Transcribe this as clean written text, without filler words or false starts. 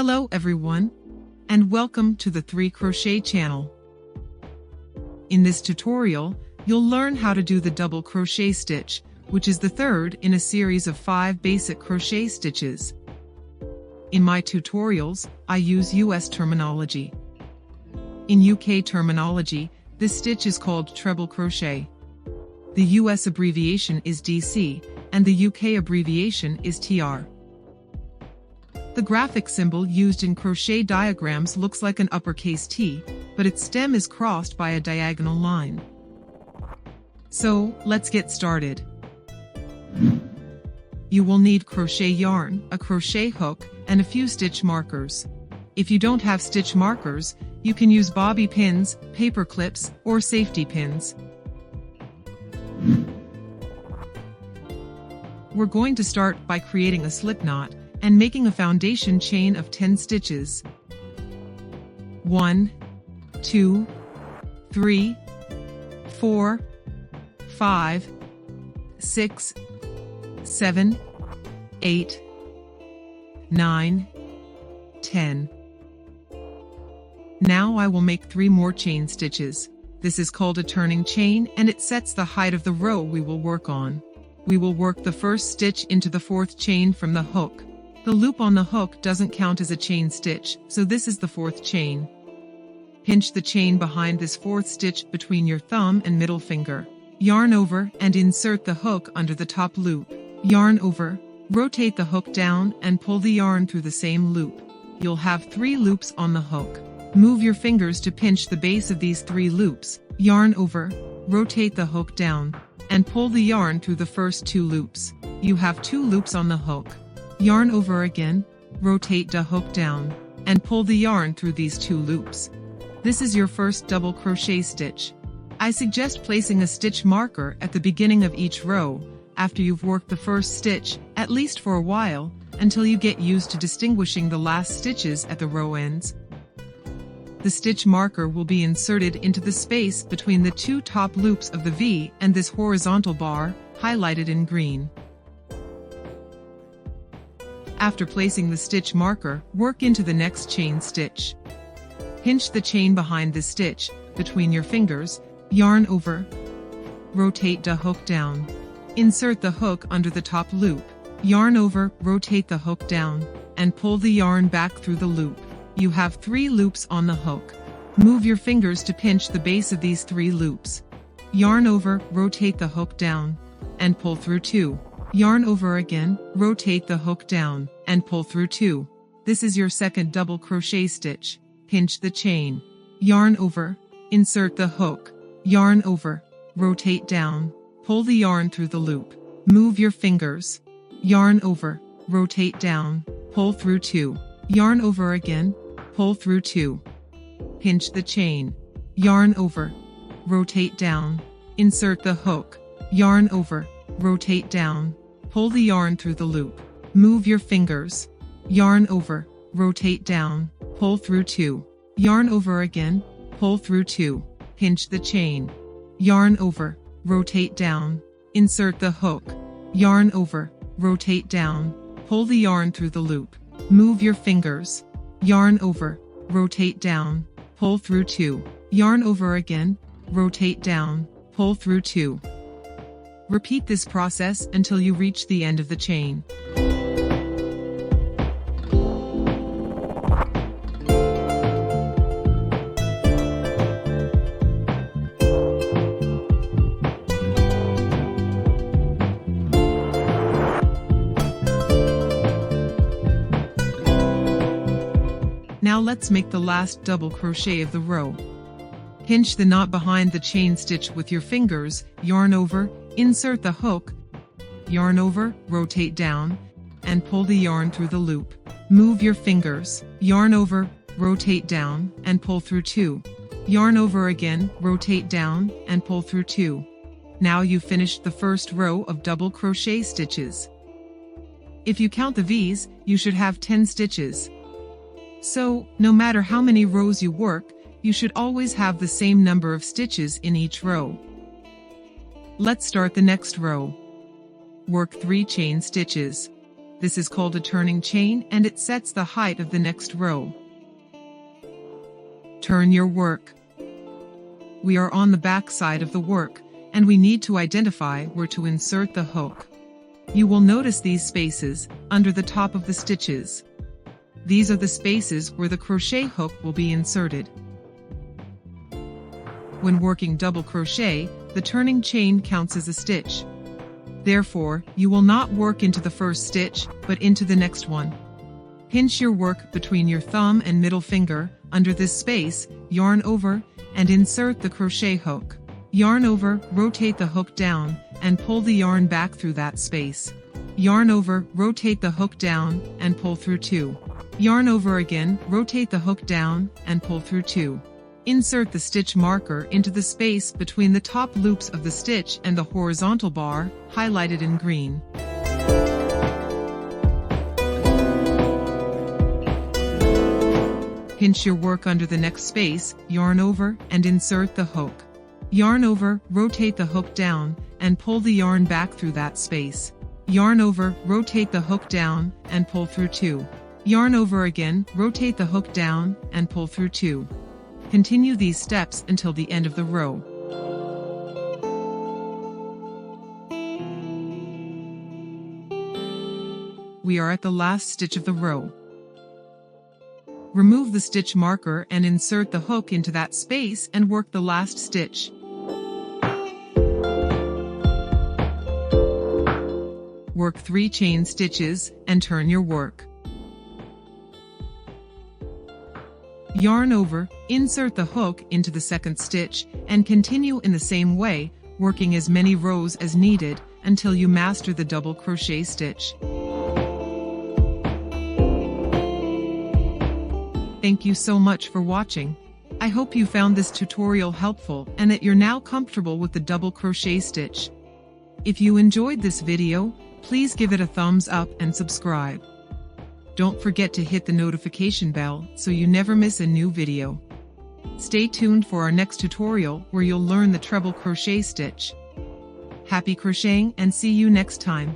Hello everyone, and welcome to the 3 Crochet channel. In this tutorial, you'll learn how to do the double crochet stitch, which is the third in a series of 5 basic crochet stitches. In my tutorials, I use US terminology. In UK terminology, this stitch is called treble crochet. The US abbreviation is DC, and the UK abbreviation is TR. The graphic symbol used in crochet diagrams looks like an uppercase T, but its stem is crossed by a diagonal line. So, let's get started. You will need crochet yarn, a crochet hook, and a few stitch markers. If you don't have stitch markers, you can use bobby pins, paper clips, or safety pins. We're going to start by creating a slip knot and making a foundation chain of 10 stitches. 1, 2, 3, 4, 5, 6, 7, 8, 9, 10. Now I will make 3 more chain stitches. This is called a turning chain, and it sets the height of the row we will work on. We will work the first stitch into the 4th chain from the hook. The loop on the hook doesn't count as a chain stitch, so this is the 4th chain. Pinch the chain behind this 4th stitch between your thumb and middle finger. Yarn over and insert the hook under the top loop. Yarn over, rotate the hook down and pull the yarn through the same loop. You'll have 3 loops on the hook. Move your fingers to pinch the base of these 3 loops. Yarn over, rotate the hook down, and pull the yarn through the first 2 loops. You have 2 loops on the hook. Yarn over again, rotate the hook down, and pull the yarn through these 2 loops. This is your first double crochet stitch. I suggest placing a stitch marker at the beginning of each row, after you've worked the first stitch, at least for a while, until you get used to distinguishing the last stitches at the row ends. The stitch marker will be inserted into the space between the 2 top loops of the V and this horizontal bar, highlighted in green. After placing the stitch marker, work into the next chain stitch. Pinch the chain behind the stitch, between your fingers, yarn over, rotate the hook down. Insert the hook under the top loop, yarn over, rotate the hook down, and pull the yarn back through the loop. You have 3 loops on the hook. Move your fingers to pinch the base of these 3 loops. Yarn over, rotate the hook down, and pull through 2. Yarn over again, rotate the hook down, and pull through 2. This is your second double crochet stitch. Pinch the chain. Yarn over, insert the hook. Yarn over, rotate down, pull the yarn through the loop. Move your fingers. Yarn over, rotate down, pull through 2. Yarn over again, pull through 2. Pinch the chain. Yarn over, rotate down, insert the hook. Yarn over, rotate down, pull the yarn through the loop. Move your fingers. Yarn over, rotate down, pull through 2. Yarn over again, pull through 2. Pinch the chain. Yarn over, rotate down, insert the hook. Yarn over, rotate down, pull the yarn through the loop. Move your fingers. Yarn over, rotate down, pull through 2. Yarn over again, rotate down, pull through 2. Repeat this process until you reach the end of the chain. Now let's make the last double crochet of the row. Pinch the knot behind the chain stitch with your fingers, yarn over, insert the hook, yarn over, rotate down, and pull the yarn through the loop. Move your fingers, yarn over, rotate down, and pull through 2. Yarn over again, rotate down, and pull through 2. Now you've finished the first row of double crochet stitches. If you count the V's, you should have 10 stitches. So, no matter how many rows you work, you should always have the same number of stitches in each row. Let's start the next row. Work 3 chain stitches. This is called a turning chain and it sets the height of the next row. Turn your work. We are on the back side of the work, and we need to identify where to insert the hook. You will notice these spaces under the top of the stitches. These are the spaces where the crochet hook will be inserted. When working double crochet, the turning chain counts as a stitch. Therefore, you will not work into the first stitch, but into the next one. Pinch your work between your thumb and middle finger under this space, yarn over, and insert the crochet hook. Yarn over, rotate the hook down, and pull the yarn back through that space. Yarn over, rotate the hook down, and pull through 2. Yarn over again, rotate the hook down, and pull through 2. Insert the stitch marker into the space between the top loops of the stitch and the horizontal bar, highlighted in green. Pinch your work under the next space, yarn over, and insert the hook. Yarn over, rotate the hook down, and pull the yarn back through that space. Yarn over, rotate the hook down, and pull through 2. Yarn over again, rotate the hook down, and pull through 2. Continue these steps until the end of the row. We are at the last stitch of the row. Remove the stitch marker and insert the hook into that space and work the last stitch. Work 3 chain stitches and turn your work. Yarn over, insert the hook into the second stitch, and continue in the same way, working as many rows as needed until you master the double crochet stitch. Thank you so much for watching. I hope you found this tutorial helpful and that you're now comfortable with the double crochet stitch. If you enjoyed this video, please give it a thumbs up and subscribe. Don't forget to hit the notification bell so you never miss a new video. Stay tuned for our next tutorial where you'll learn the treble crochet stitch. Happy crocheting and see you next time.